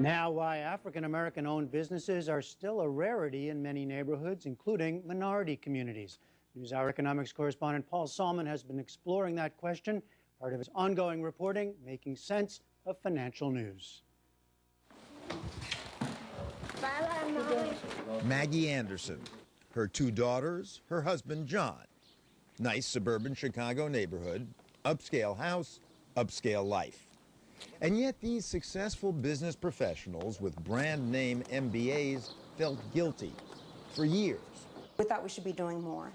Now, why African-American owned businesses are still a rarity in many neighborhoods, including minority communities. NewsHour economics correspondent Paul Salmon has been exploring that question, part of his ongoing reporting, making sense of financial news. Maggie Anderson, her two daughters, her husband John. Nice suburban Chicago neighborhood, upscale house, upscale life. And yet these successful business professionals with brand name MBAs felt guilty for years. We thought we should be doing more,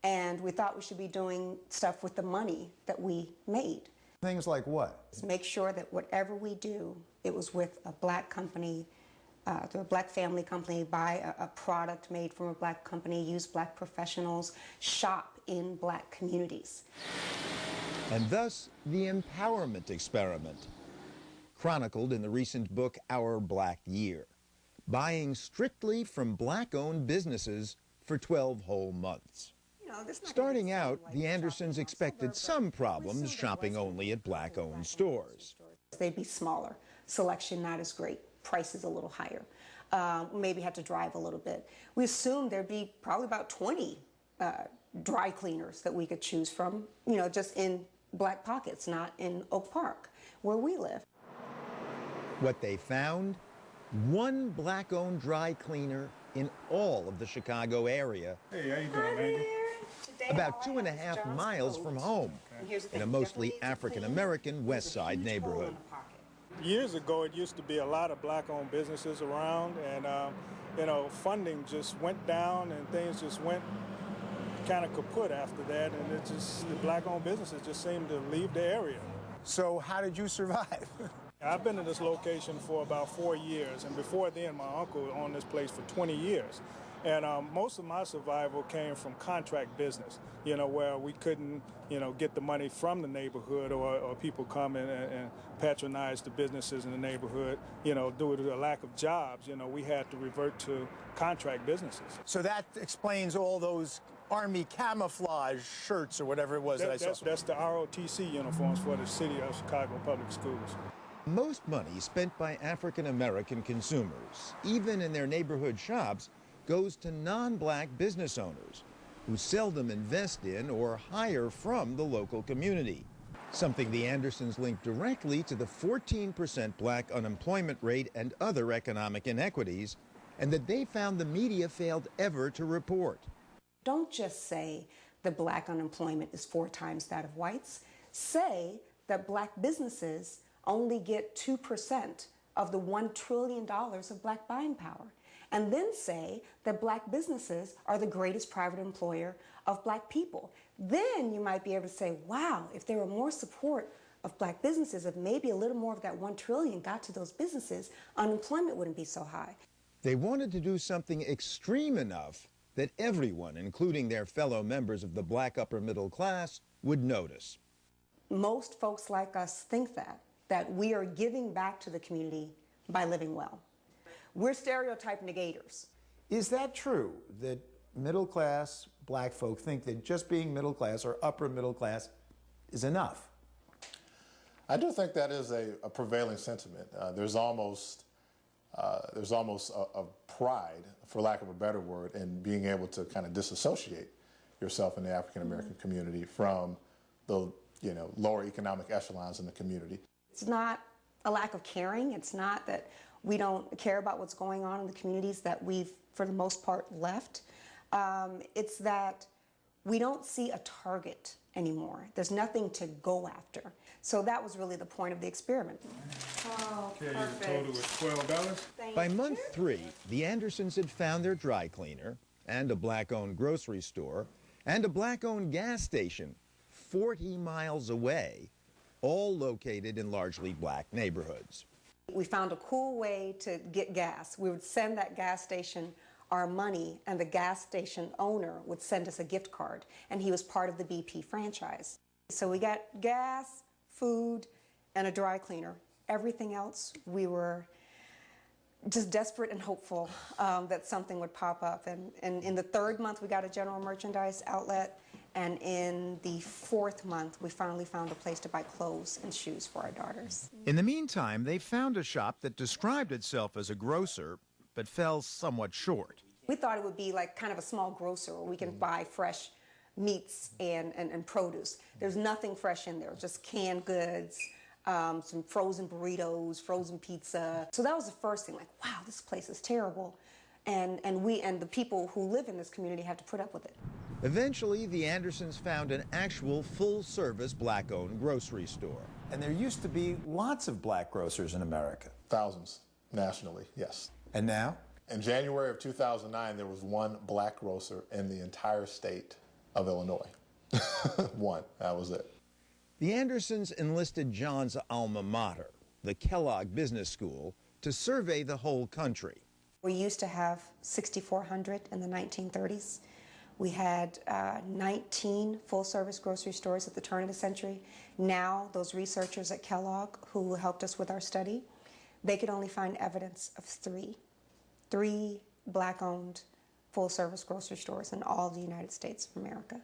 and we thought we should be doing stuff with the money that we made. Things like what? Make sure that whatever we do, it was with a black company, through a black family company, buy a product made from a black company, use black professionals, shop in black communities. And thus, the empowerment experiment, chronicled in the recent book Our Black Year, buying strictly from black-owned businesses for 12 whole months. Starting out, the Andersons expected some problems shopping only at black-owned stores. They'd be smaller, selection not as great, prices a little higher, maybe had to drive a little bit. We assumed there'd be probably about 20 dry cleaners that we could choose from, just in black pockets, not in Oak Park, where we live. What they found? One black-owned dry cleaner in all of the Chicago area. Hey, how you doing, Maggie? About 2.5 miles from home, in a mostly African-American West Side neighborhood. Years ago, it used to be a lot of black-owned businesses around, and funding just went down, and things just went kind of kaput after that, and the black-owned businesses just seemed to leave the area. So how did you survive? I've been in this location for about 4 years, and before then, my uncle owned this place for 20 years. And most of my survival came from contract business, where we couldn't, get the money from the neighborhood, or people come in and patronize the businesses in the neighborhood, due to the lack of jobs. We had to revert to contract businesses. So that explains all those Army camouflage shirts or whatever it was that I saw. That's the ROTC uniforms for the city of Chicago Public Schools. Most money spent by African-American consumers, even in their neighborhood shops, goes to non-black business owners who seldom invest in or hire from the local community. Something the Andersons linked directly to the 14% black unemployment rate and other economic inequities, and that they found the media failed ever to report. Don't just say the black unemployment is 4 times that of whites. Say that black businesses only get 2% of the $1 trillion of black buying power. And then say that black businesses are the greatest private employer of black people. Then you might be able to say, wow, if there were more support of black businesses, if maybe a little more of that $1 trillion got to those businesses, unemployment wouldn't be so high. They wanted to do something extreme enough that everyone, including their fellow members of the black upper middle class, would notice. Most folks like us think that we are giving back to the community by living well. We're stereotype negators. Is that true, that middle-class black folk think that just being middle class or upper middle class is enough? I do think that is a prevailing sentiment. There's almost a pride, for lack of a better word, in being able to kind of disassociate yourself in the African-American community from the lower economic echelons in the community. It's not a lack of caring. It's not that we don't care about what's going on in the communities that we've, for the most part, left. It's that we don't see a target anymore. There's nothing to go after. So that was really the point of the experiment. Oh, okay, perfect. Your total was $12. By month 3, the Andersons had found their dry cleaner and a black-owned grocery store and a black-owned gas station 40 miles away, all located in largely black neighborhoods. We found a cool way to get gas. We would send that gas station our money, and the gas station owner would send us a gift card, and he was part of the BP franchise. So we got gas, food, and a dry cleaner. Everything else, we were just desperate and hopeful that something would pop up. And in the 3rd month, we got a general merchandise outlet, And in the 4th month, we finally found a place to buy clothes and shoes for our daughters. In the meantime, they found a shop that described itself as a grocer, but fell somewhat short. We thought it would be like kind of a small grocer where we can buy fresh meats and produce. There's nothing fresh in there, just canned goods, some frozen burritos, frozen pizza. So that was the first thing, like, wow, this place is terrible. And the people who live in this community have to put up with it. Eventually, the Andersons found an actual full-service black-owned grocery store. And there used to be lots of black grocers in America. Thousands nationally, yes. And now? In January of 2009, there was one black grocer in the entire state of Illinois. One, that was it. The Andersons enlisted John's alma mater, the Kellogg Business School, to survey the whole country. We used to have 6,400 in the 1930s. We had 19 full-service grocery stores at the turn of the century. Now, those researchers at Kellogg who helped us with our study, they could only find evidence of three black-owned full-service grocery stores in all the United States of America.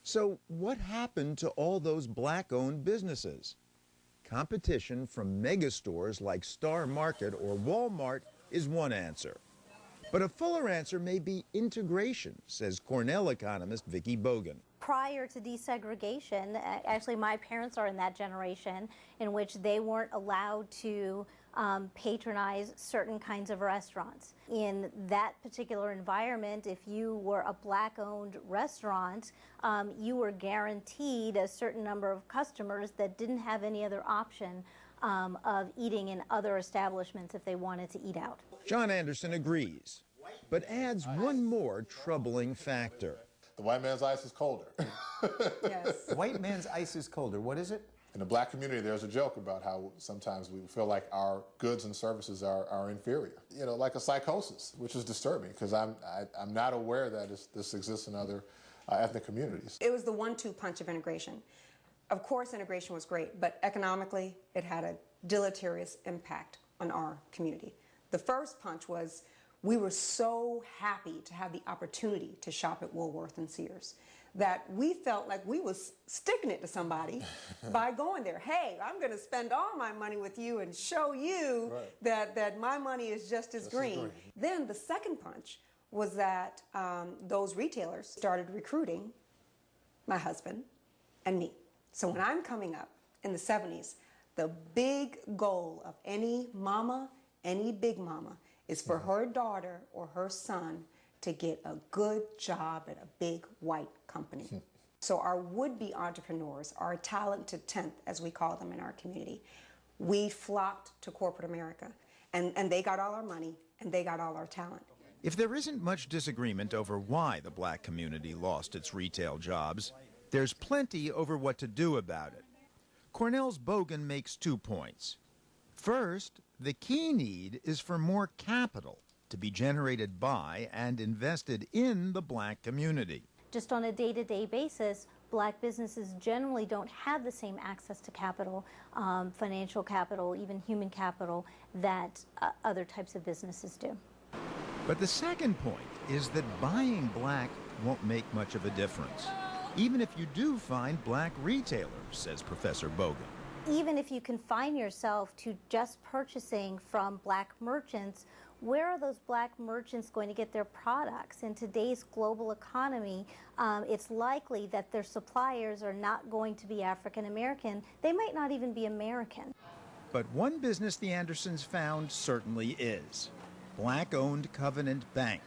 So what happened to all those black-owned businesses? Competition from megastores like Star Market or Walmart is one answer. But a fuller answer may be integration, says Cornell economist Vicki Bogan. Prior to desegregation, actually my parents are in that generation in which they weren't allowed to patronize certain kinds of restaurants. In that particular environment, if you were a black-owned restaurant, you were guaranteed a certain number of customers that didn't have any other option of eating in other establishments if they wanted to eat out. John Anderson agrees, but adds one more troubling factor. The white man's ice is colder. Yes. White man's ice is colder. What is it? In the black community, there's a joke about how sometimes we feel like our goods and services are inferior. You know, like a psychosis, which is disturbing because I'm not aware that this exists in other ethnic communities. It was the 1-2 punch of integration. Of course, integration was great, but economically, it had a deleterious impact on our community. The first punch was we were so happy to have the opportunity to shop at Woolworth and Sears that we felt like we was sticking it to somebody by going there. Hey, I'm going to spend all my money with you and show you that my money is just as green. Then the second punch was that those retailers started recruiting my husband and me. So when I'm coming up in the 70s, the big goal of any mama, any big mama, is for her daughter or her son to get a good job at a big white company. So our would-be entrepreneurs, our talented 10th, as we call them in our community, we flocked to corporate America. And they got all our money, and they got all our talent. If there isn't much disagreement over why the black community lost its retail jobs, there's plenty over what to do about it. Cornell's Bogan makes 2 points. First, the key need is for more capital to be generated by and invested in the black community. Just on a day-to-day basis, black businesses generally don't have the same access to capital, financial capital, even human capital, that other types of businesses do. But the second point is that buying black won't make much of a difference, even if you do find black retailers, says Professor Bogan. Even if you confine yourself to just purchasing from black merchants, where are those black merchants going to get their products? In today's global economy, it's likely that their suppliers are not going to be African American. They might not even be American. But one business the Andersons found certainly is black-owned Covenant Bank,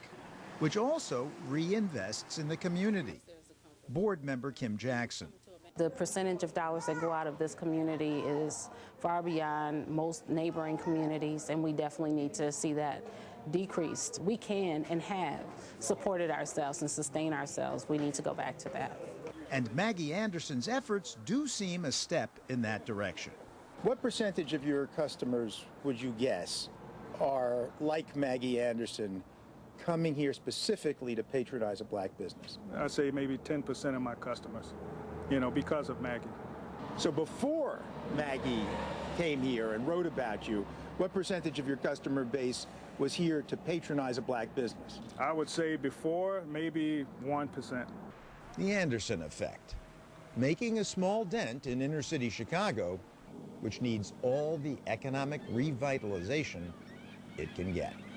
which also reinvests in the community. Board member Kim Jackson. The percentage of dollars that go out of this community is far beyond most neighboring communities, and we definitely need to see that decreased. We can and have supported ourselves and sustained ourselves. We need to go back to that. And Maggie Anderson's efforts do seem a step in that direction. What percentage of your customers, would you guess, are like Maggie Anderson, coming here specifically to patronize a black business? I'd say maybe 10% of my customers, you know, because of Maggie. So before Maggie came here and wrote about you, what percentage of your customer base was here to patronize a black business? I would say before, maybe 1%. The Anderson effect, making a small dent in inner city Chicago, which needs all the economic revitalization it can get.